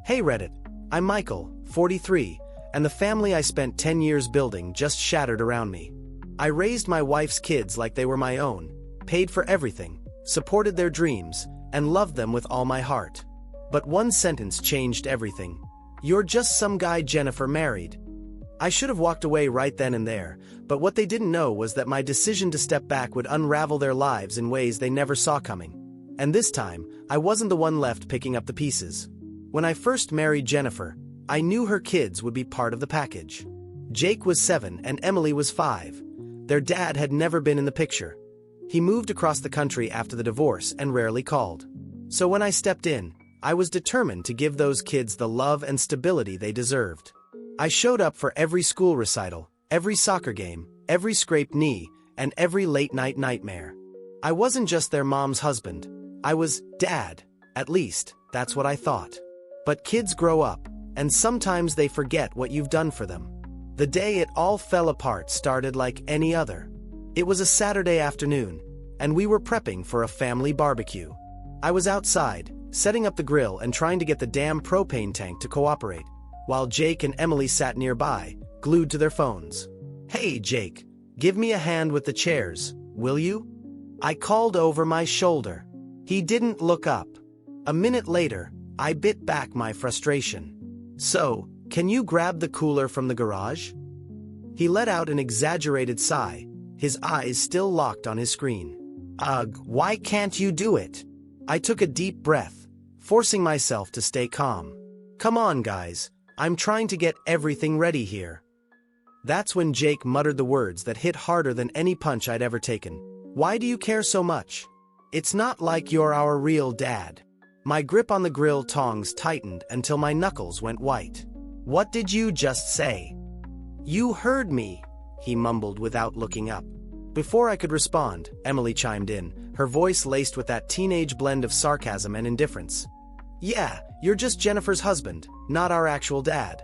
Hey Reddit, I'm Michael, 43, and the family I spent 10 years building just shattered around me. I raised my wife's kids like they were my own, paid for everything, supported their dreams, and loved them with all my heart. But one sentence changed everything. You're just some guy Jennifer married. I should have walked away right then and there, but what they didn't know was that my decision to step back would unravel their lives in ways they never saw coming. And this time, I wasn't the one left picking up the pieces. When I first married Jennifer, I knew her kids would be part of the package. Jake was 7 and Emily was 5. Their dad had never been in the picture. He moved across the country after the divorce and rarely called. So when I stepped in, I was determined to give those kids the love and stability they deserved. I showed up for every school recital, every soccer game, every scraped knee, and every late-night nightmare. I wasn't just their mom's husband. I was dad, at least, that's what I thought. But kids grow up, and sometimes they forget what you've done for them. The day it all fell apart started like any other. It was a Saturday afternoon, and we were prepping for a family barbecue. I was outside, setting up the grill and trying to get the damn propane tank to cooperate, while Jake and Emily sat nearby, glued to their phones. "Hey, Jake, give me a hand with the chairs, will you?" I called over my shoulder. He didn't look up. A minute later, I bit back my frustration. "So, can you grab the cooler from the garage?" He let out an exaggerated sigh, his eyes still locked on his screen. "Ugh, why can't you do it?" I took a deep breath, forcing myself to stay calm. "Come on, guys, I'm trying to get everything ready here." That's when Jake muttered the words that hit harder than any punch I'd ever taken. "Why do you care so much? It's not like you're our real dad." My grip on the grill tongs tightened until my knuckles went white. "What did you just say?" "You heard me," he mumbled without looking up. Before I could respond, Emily chimed in, her voice laced with that teenage blend of sarcasm and indifference. "Yeah, you're just Jennifer's husband, not our actual dad."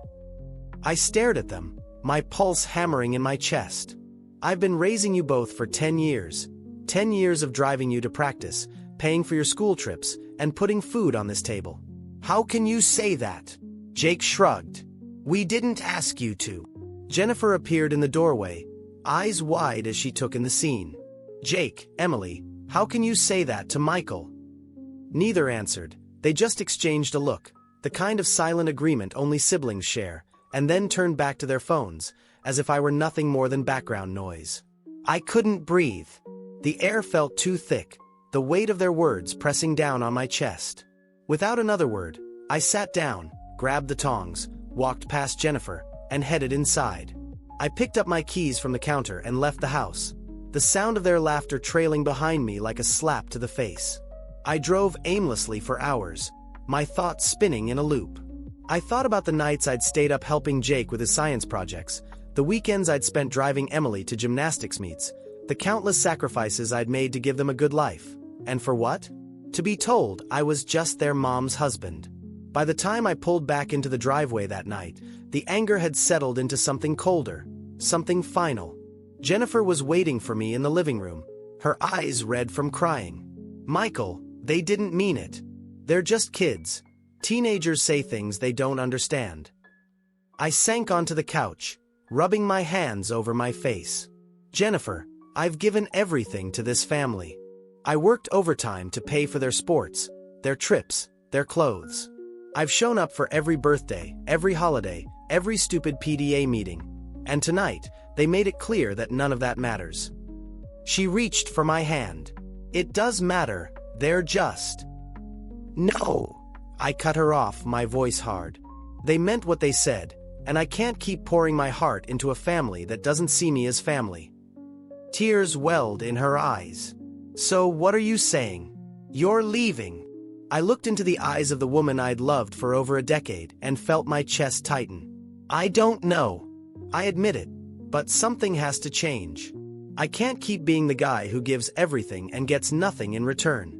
I stared at them, my pulse hammering in my chest. "I've been raising you both for 10 years. 10 years of driving you to practice, paying for your school trips, and putting food on this table. How can you say that?" Jake shrugged. "We didn't ask you to." Jennifer appeared in the doorway, eyes wide as she took in the scene. "Jake, Emily, how can you say that to Michael?" Neither answered. They just exchanged a look, the kind of silent agreement only siblings share, and then turned back to their phones, as if I were nothing more than background noise. I couldn't breathe. The air felt too thick, the weight of their words pressing down on my chest. Without another word, I sat down, grabbed the tongs, walked past Jennifer, and headed inside. I picked up my keys from the counter and left the house, the sound of their laughter trailing behind me like a slap to the face. I drove aimlessly for hours, my thoughts spinning in a loop. I thought about the nights I'd stayed up helping Jake with his science projects, the weekends I'd spent driving Emily to gymnastics meets, the countless sacrifices I'd made to give them a good life. And for what? To be told I was just their mom's husband. By the time I pulled back into the driveway that night, the anger had settled into something colder, something final. Jennifer was waiting for me in the living room, her eyes red from crying. "Michael, they didn't mean it. They're just kids. Teenagers say things they don't understand." I sank onto the couch, rubbing my hands over my face. "Jennifer, I've given everything to this family. I worked overtime to pay for their sports, their trips, their clothes. I've shown up for every birthday, every holiday, every stupid PDA meeting. And tonight, they made it clear that none of that matters." She reached for my hand. "It does matter, they're just..." "No!" I cut her off, my voice hard. They meant what they said, and I can't keep pouring my heart into a family that doesn't see me as family. Tears welled in her eyes. "So what are you saying? You're leaving?" I looked into the eyes of the woman I'd loved for over a decade and felt my chest tighten. "I don't know," I admit it, but something has to change. I can't keep being the guy who gives everything and gets nothing in return.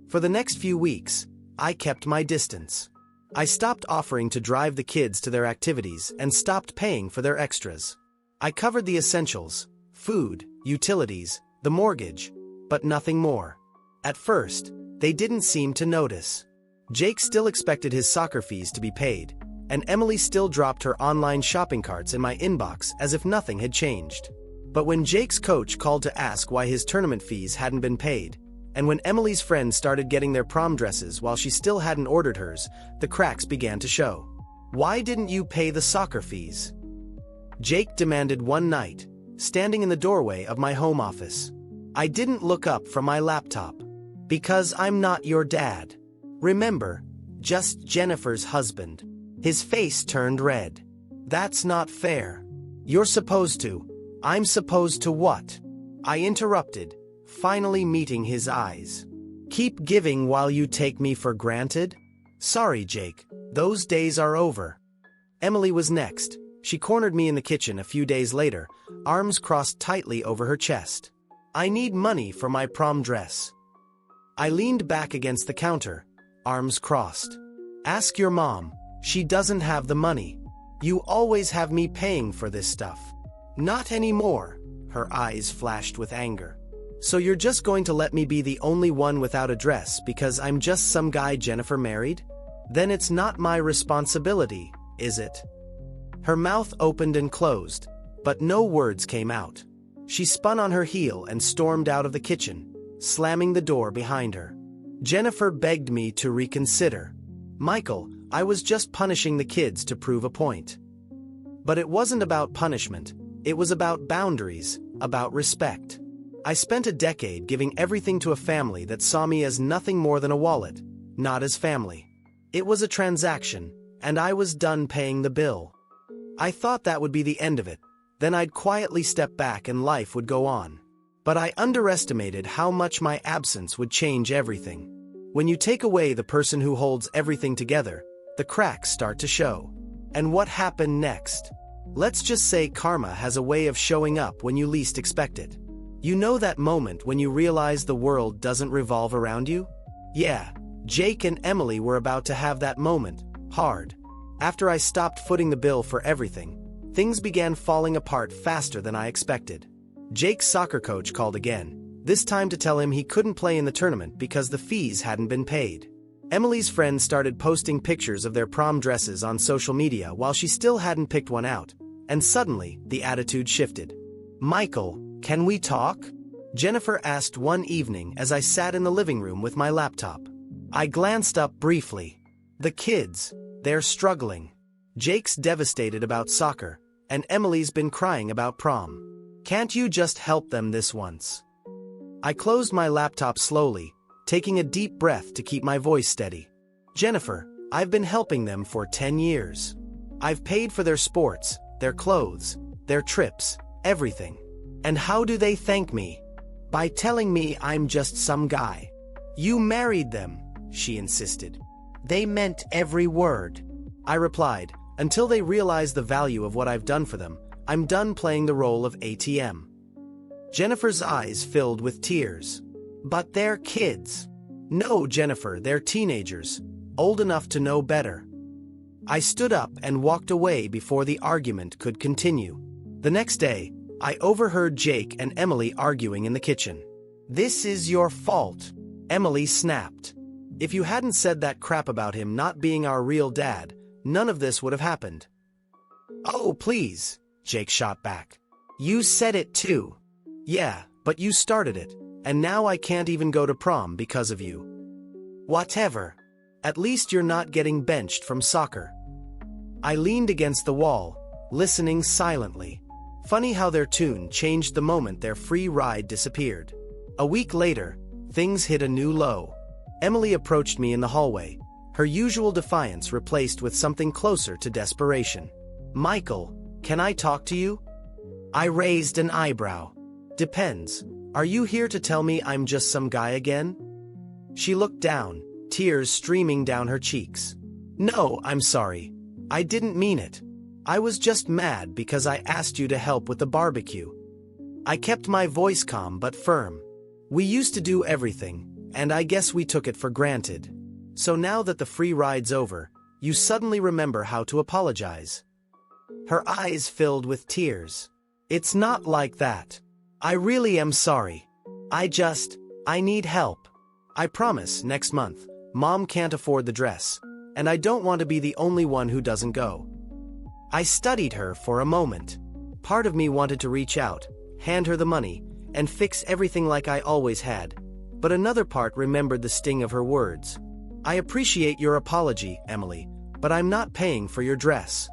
For the next few weeks, I kept my distance. I stopped offering to drive the kids to their activities and stopped paying for their extras. I covered the essentials, food, utilities, the mortgage, but nothing more. At first, they didn't seem to notice. Jake still expected his soccer fees to be paid, and Emily still dropped her online shopping carts in my inbox as if nothing had changed. But when Jake's coach called to ask why his tournament fees hadn't been paid, and when Emily's friends started getting their prom dresses while she still hadn't ordered hers, the cracks began to show. "Why didn't you pay the soccer fees?" Jake demanded one night, standing in the doorway of my home office. I didn't look up from my laptop. "Because I'm not your dad. Remember, just Jennifer's husband." His face turned red. "That's not fair. You're supposed to." "I'm supposed to what?" I interrupted, finally meeting his eyes. "Keep giving while you take me for granted?" "Sorry, Jake, those days are over." Emily was next. She cornered me in the kitchen a few days later, arms crossed tightly over her chest. "I need money for my prom dress." I leaned back against the counter, arms crossed. "Ask your mom. She doesn't have the money. You always have me paying for this stuff." "Not anymore." Her eyes flashed with anger. "So you're just going to let me be the only one without a dress because I'm just some guy Jennifer married? Then it's not my responsibility, is it?" Her mouth opened and closed, but no words came out. She spun on her heel and stormed out of the kitchen, slamming the door behind her. Jennifer begged me to reconsider. "Michael, I was just punishing the kids to prove a point." But it wasn't about punishment. It was about boundaries, about respect. I spent a decade giving everything to a family that saw me as nothing more than a wallet, not as family. It was a transaction, and I was done paying the bill. I thought that would be the end of it. Then I'd quietly step back and life would go on. But I underestimated how much my absence would change everything. When you take away the person who holds everything together, the cracks start to show. And what happened next? Let's just say karma has a way of showing up when you least expect it. You know that moment when you realize the world doesn't revolve around you? Yeah, Jake and Emily were about to have that moment, hard. After I stopped footing the bill for everything, things began falling apart faster than I expected. Jake's soccer coach called again, this time to tell him he couldn't play in the tournament because the fees hadn't been paid. Emily's friends started posting pictures of their prom dresses on social media while she still hadn't picked one out, and suddenly, the attitude shifted. "Michael, can we talk?" Jennifer asked one evening as I sat in the living room with my laptop. I glanced up briefly. The kids, they're struggling. Jake's devastated about soccer, and Emily's been crying about prom. Can't you just help them this once? I closed my laptop slowly, taking a deep breath to keep my voice steady. Jennifer, I've been helping them for 10 years. I've paid for their sports, their clothes, their trips, everything. And how do they thank me? By telling me I'm just some guy. "You married them," she insisted. "They meant every word." I replied, "Until they realize the value of what I've done for them, I'm done playing the role of ATM." Jennifer's eyes filled with tears. "But they're kids." "No, Jennifer, they're teenagers, old enough to know better." I stood up and walked away before the argument could continue. The next day, I overheard Jake and Emily arguing in the kitchen. "This is your fault," Emily snapped. "If you hadn't said that crap about him not being our real dad, none of this would have happened." "Oh, please," Jake shot back. "You said it too." "Yeah, but you started it, and now I can't even go to prom because of you." "Whatever. At least you're not getting benched from soccer." I leaned against the wall, listening silently. Funny how their tune changed the moment their free ride disappeared. A week later, things hit a new low. Emily approached me in the hallway, her usual defiance replaced with something closer to desperation. "Michael, can I talk to you?" I raised an eyebrow. "Depends. Are you here to tell me I'm just some guy again?" She looked down, tears streaming down her cheeks. "No, I'm sorry. I didn't mean it. I was just mad because I asked you to help with the barbecue." I kept my voice calm but firm. "We used to do everything, and I guess we took it for granted. So now that the free ride's over, you suddenly remember how to apologize." Her eyes filled with tears. "It's not like that. I really am sorry. I need help. I promise next month, Mom can't afford the dress, and I don't want to be the only one who doesn't go. I studied her for a moment. Part of me wanted to reach out, hand her the money, and fix everything like I always had, but another part remembered the sting of her words. I appreciate your apology, Emily, but I'm not paying for your dress.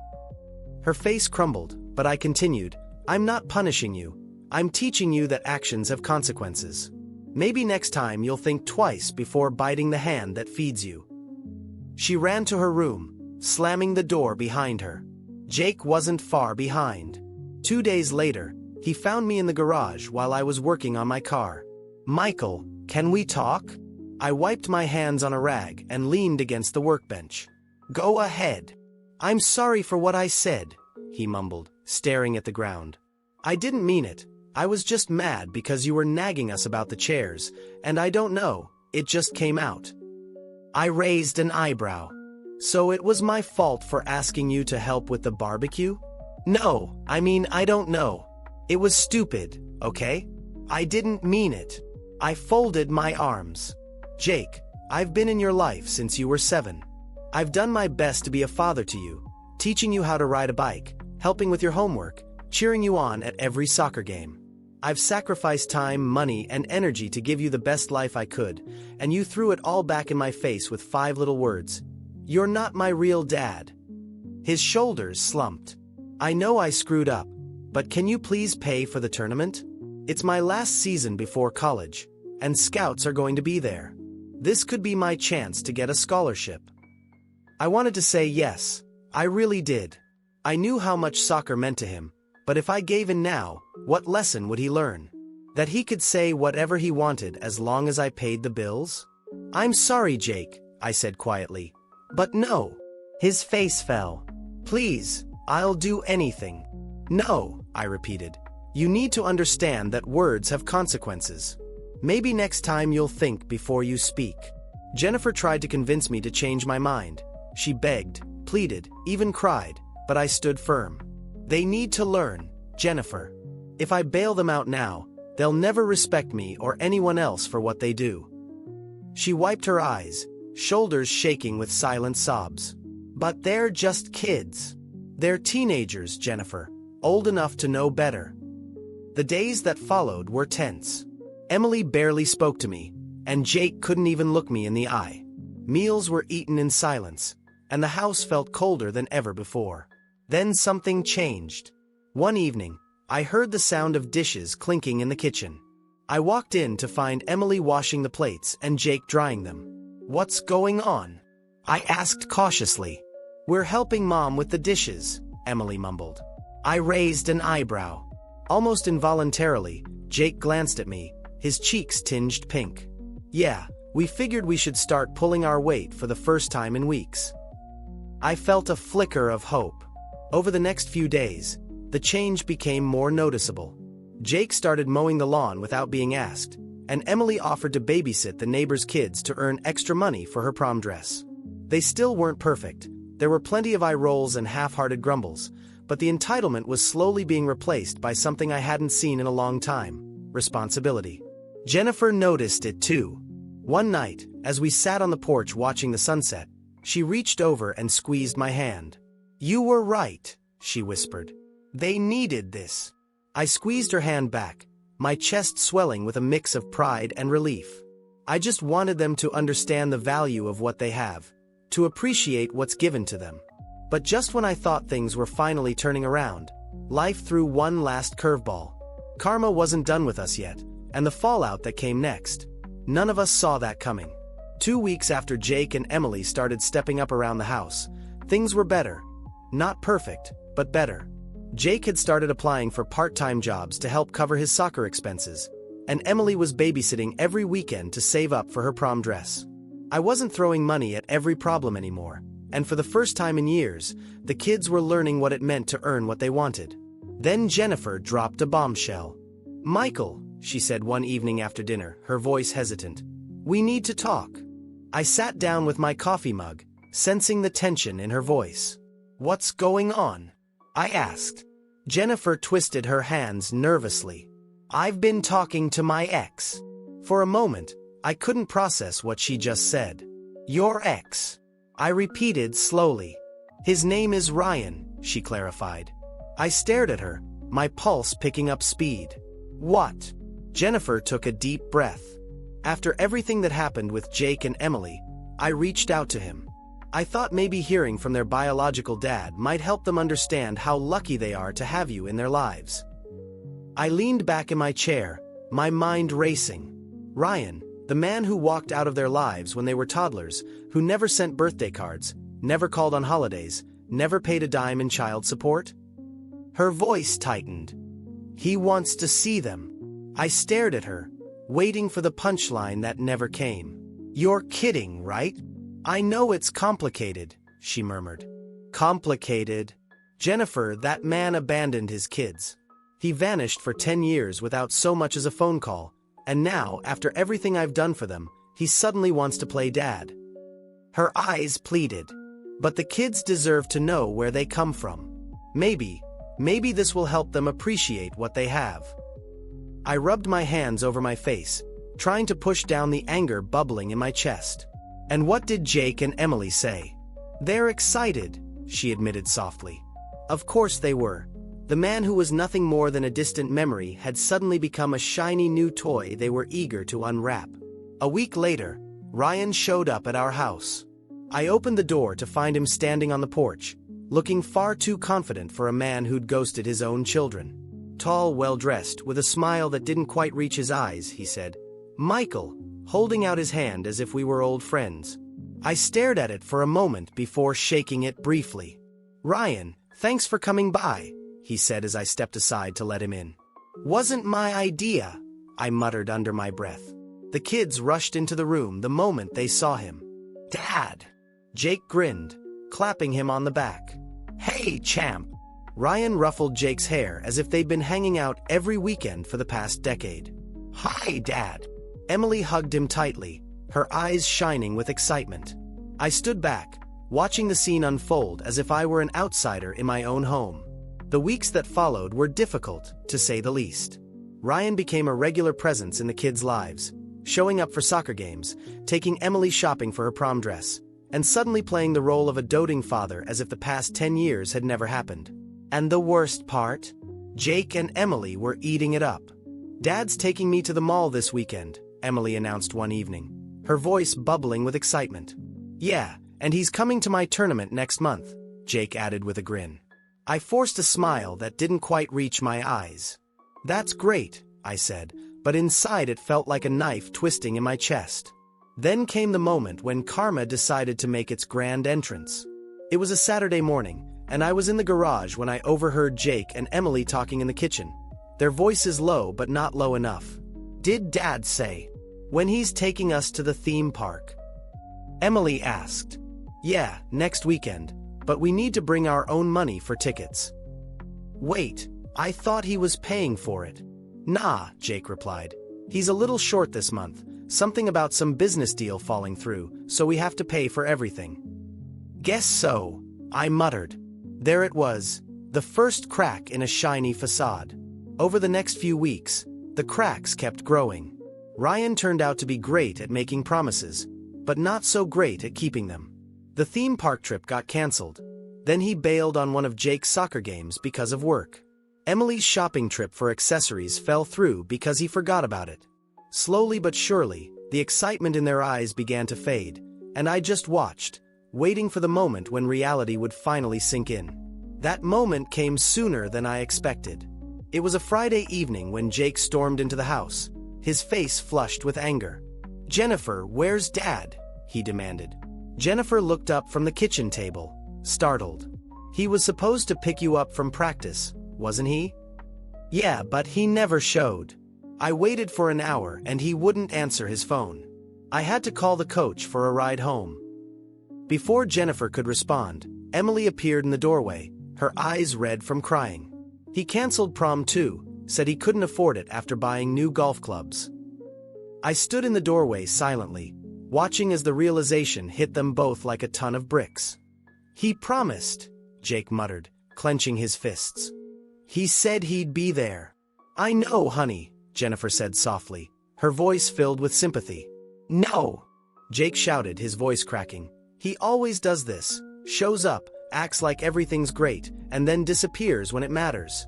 Her face crumbled, but I continued, I'm not punishing you. I'm teaching you that actions have consequences. Maybe next time you'll think twice before biting the hand that feeds you. She ran to her room, slamming the door behind her. Jake wasn't far behind. 2 days later, he found me in the garage while I was working on my car. Michael, can we talk? I wiped my hands on a rag and leaned against the workbench. Go ahead. I'm sorry for what I said, he mumbled, staring at the ground. I didn't mean it. I was just mad because you were nagging us about the chairs, and I don't know, it just came out. I raised an eyebrow. So it was my fault for asking you to help with the barbecue? No, I don't know. It was stupid, okay? I didn't mean it. I folded my arms. Jake, I've been in your life since you were 7. I've done my best to be a father to you, teaching you how to ride a bike, helping with your homework, cheering you on at every soccer game. I've sacrificed time, money, and energy to give you the best life I could, and you threw it all back in my face with 5 little words. You're not my real dad. His shoulders slumped. I know I screwed up, but can you please pay for the tournament? It's my last season before college, and scouts are going to be there. This could be my chance to get a scholarship. I wanted to say yes, I really did. I knew how much soccer meant to him, but if I gave in now, what lesson would he learn? That he could say whatever he wanted as long as I paid the bills? I'm sorry, Jake, I said quietly. But no. His face fell. Please, I'll do anything. No, I repeated. You need to understand that words have consequences. Maybe next time you'll think before you speak. Jennifer tried to convince me to change my mind. She begged, pleaded, even cried, but I stood firm. They need to learn, Jennifer. If I bail them out now, they'll never respect me or anyone else for what they do. She wiped her eyes, shoulders shaking with silent sobs. But they're just kids. They're teenagers, Jennifer, old enough to know better. The days that followed were tense. Emily barely spoke to me, and Jake couldn't even look me in the eye. Meals were eaten in silence, and the house felt colder than ever before. Then something changed. One evening, I heard the sound of dishes clinking in the kitchen. I walked in to find Emily washing the plates and Jake drying them. What's going on? I asked cautiously. We're helping Mom with the dishes, Emily mumbled. I raised an eyebrow. Almost involuntarily, Jake glanced at me, his cheeks tinged pink. Yeah, we figured we should start pulling our weight for the first time in weeks. I felt a flicker of hope. Over the next few days, the change became more noticeable. Jake started mowing the lawn without being asked, and Emily offered to babysit the neighbor's kids to earn extra money for her prom dress. They still weren't perfect. There were plenty of eye rolls and half-hearted grumbles, but the entitlement was slowly being replaced by something I hadn't seen in a long time: responsibility. Jennifer noticed it too. One night, as we sat on the porch watching the sunset, she reached over and squeezed my hand. You were right, she whispered. They needed this. I squeezed her hand back, my chest swelling with a mix of pride and relief. I just wanted them to understand the value of what they have, to appreciate what's given to them. But just when I thought things were finally turning around, life threw one last curveball. Karma wasn't done with us yet, and the fallout that came next. None of us saw that coming. 2 weeks after Jake and Emily started stepping up around the house, things were better. Not perfect, but better. Jake had started applying for part-time jobs to help cover his soccer expenses, and Emily was babysitting every weekend to save up for her prom dress. I wasn't throwing money at every problem anymore, and for the first time in years, the kids were learning what it meant to earn what they wanted. Then Jennifer dropped a bombshell. Michael, she said one evening after dinner, her voice hesitant. We need to talk. I sat down with my coffee mug, sensing the tension in her voice. What's going on? I asked. Jennifer twisted her hands nervously. I've been talking to my ex. For a moment, I couldn't process what she just said. Your ex. I repeated slowly. His name is Ryan, she clarified. I stared at her, my pulse picking up speed. What? Jennifer took a deep breath. After everything that happened with Jake and Emily, I reached out to him. I thought maybe hearing from their biological dad might help them understand how lucky they are to have you in their lives. I leaned back in my chair, my mind racing. Ryan, the man who walked out of their lives when they were toddlers, who never sent birthday cards, never called on holidays, never paid a dime in child support? Her voice tightened. He wants to see them. I stared at her, waiting for the punchline that never came. You're kidding, right? I know it's complicated, she murmured. Complicated? Jennifer, that man abandoned his kids. He vanished for 10 years without so much as a phone call, and now, after everything I've done for them, he suddenly wants to play dad. Her eyes pleaded. But the kids deserve to know where they come from. Maybe this will help them appreciate what they have. I rubbed my hands over my face, trying to push down the anger bubbling in my chest. And what did Jake and Emily say? They're excited, she admitted softly. Of course they were. The man who was nothing more than a distant memory had suddenly become a shiny new toy they were eager to unwrap. A week later, Ryan showed up at our house. I opened the door to find him standing on the porch, looking far too confident for a man who'd ghosted his own children. Tall, well-dressed, with a smile that didn't quite reach his eyes, he said, "Michael," holding out his hand as if we were old friends. I stared at it for a moment before shaking it briefly. "Ryan, thanks for coming by," he said as I stepped aside to let him in. "Wasn't my idea," I muttered under my breath. The kids rushed into the room the moment they saw him. "Dad!" Jake grinned, clapping him on the back. "Hey, champ!" Ryan ruffled Jake's hair as if they'd been hanging out every weekend for the past decade. "Hi, Dad!" Emily hugged him tightly, her eyes shining with excitement. I stood back, watching the scene unfold as if I were an outsider in my own home. The weeks that followed were difficult, to say the least. Ryan became a regular presence in the kids' lives, showing up for soccer games, taking Emily shopping for her prom dress, and suddenly playing the role of a doting father as if the past 10 years had never happened. And the worst part? Jake and Emily were eating it up. "Dad's taking me to the mall this weekend," Emily announced one evening, her voice bubbling with excitement. "Yeah, and he's coming to my tournament next month," Jake added with a grin. I forced a smile that didn't quite reach my eyes. "That's great," I said, but inside it felt like a knife twisting in my chest. Then came the moment when karma decided to make its grand entrance. It was a Saturday morning, and I was in the garage when I overheard Jake and Emily talking in the kitchen, their voices low but not low enough. "Did Dad say when he's taking us to the theme park?" Emily asked. "Yeah, next weekend, but we need to bring our own money for tickets." "Wait, I thought he was paying for it." "Nah," Jake replied. "He's a little short this month, something about some business deal falling through, so we have to pay for everything." "Guess so," I muttered. There it was, the first crack in a shiny facade. Over the next few weeks, the cracks kept growing. Ryan turned out to be great at making promises, but not so great at keeping them. The theme park trip got canceled. Then he bailed on one of Jake's soccer games because of work. Emily's shopping trip for accessories fell through because he forgot about it. Slowly but surely, the excitement in their eyes began to fade, and I just watched, waiting for the moment when reality would finally sink in. That moment came sooner than I expected. It was a Friday evening when Jake stormed into the house, his face flushed with anger. "Jennifer, where's Dad?" he demanded. Jennifer looked up from the kitchen table, startled. "He was supposed to pick you up from practice, wasn't he?" "Yeah, but he never showed. I waited for an hour and he wouldn't answer his phone. I had to call the coach for a ride home." Before Jennifer could respond, Emily appeared in the doorway, her eyes red from crying. "He canceled prom too, said he couldn't afford it after buying new golf clubs." I stood in the doorway silently, watching as the realization hit them both like a ton of bricks. "He promised," Jake muttered, clenching his fists. "He said he'd be there." "I know, honey," Jennifer said softly, her voice filled with sympathy. "No." Jake shouted, his voice cracking. He always does this. Shows up, acts like everything's great, and then disappears when it matters.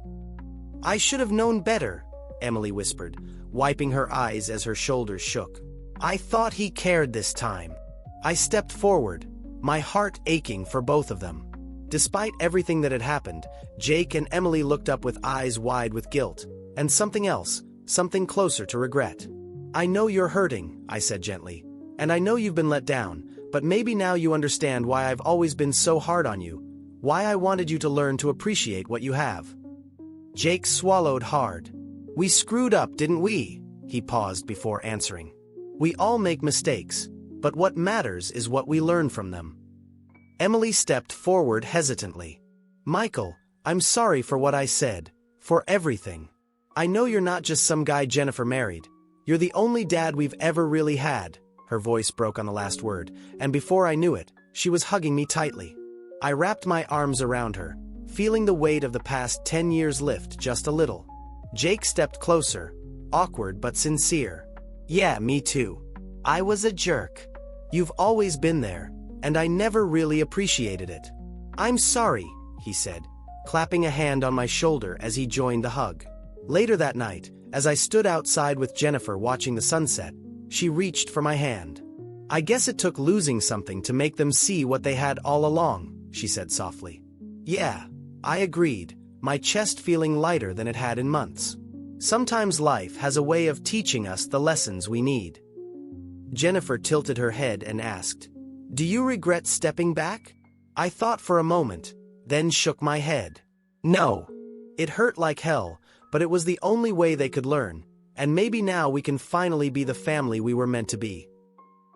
I should have known better, Emily whispered, wiping her eyes as her shoulders shook. I thought he cared this time. I stepped forward, my heart aching for both of them. Despite everything that had happened, Jake and Emily looked up with eyes wide with guilt, and something else, something closer to regret. I know you're hurting, I said gently, and I know you've been let down, but maybe now you understand why I've always been so hard on you, why I wanted you to learn to appreciate what you have. Jake swallowed hard. We screwed up, didn't we? He paused before answering. We all make mistakes, but what matters is what we learn from them. Emily stepped forward hesitantly. Michael, I'm sorry for what I said, for everything. I know you're not just some guy Jennifer married. You're the only dad we've ever really had. Her voice broke on the last word, and before I knew it, she was hugging me tightly. I wrapped my arms around her, feeling the weight of the past 10 years lift just a little. Jake stepped closer, awkward but sincere. Yeah, me too. I was a jerk. You've always been there, and I never really appreciated it. I'm sorry, he said, clapping a hand on my shoulder as he joined the hug. Later that night, as I stood outside with Jennifer watching the sunset, she reached for my hand. I guess it took losing something to make them see what they had all along, she said softly. Yeah, I agreed, my chest feeling lighter than it had in months. Sometimes life has a way of teaching us the lessons we need. Jennifer tilted her head and asked, Do you regret stepping back? I thought for a moment, then shook my head. No. It hurt like hell, but it was the only way they could learn, and maybe now we can finally be the family we were meant to be.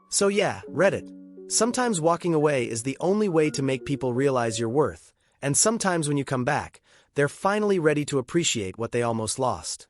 So yeah, Reddit. Sometimes walking away is the only way to make people realize your worth, and sometimes when you come back, they're finally ready to appreciate what they almost lost.